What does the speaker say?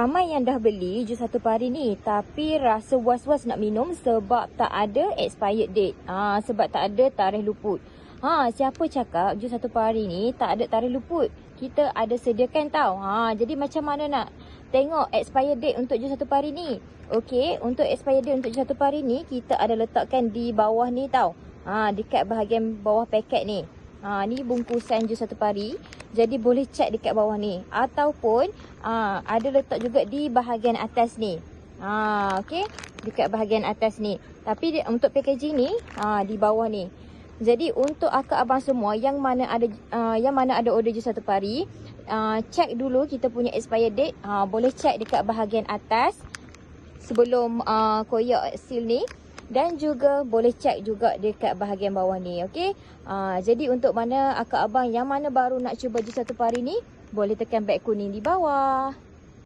Ramai yang dah beli jus satu pari ni tapi rasa was-was nak minum sebab tak ada expired date. Sebab tak ada tarikh luput. Siapa cakap jus satu pari ni tak ada tarikh luput? Kita ada sediakan tau. Jadi macam mana nak tengok expired date untuk jus satu pari ni? Okey, untuk expired date untuk jus satu pari ni kita ada letakkan di bawah ni tau. Dekat bahagian bawah paket ni. Ni bungkusan jus satu pari. Jadi boleh check dekat bawah ni. Ataupun ada letak juga di bahagian atas ni. Okey, dekat bahagian atas ni. Tapi untuk packaging ni di bawah ni. Jadi untuk akak abang semua yang mana ada order jus satu pari, check dulu kita punya expired date. Boleh check dekat bahagian atas sebelum koyak seal ni. Dan juga boleh cek juga dekat bahagian bawah ni. Okey. Jadi untuk mana akak abang yang mana baru nak cuba jus satu pari ni, boleh tekan beg kuning di bawah.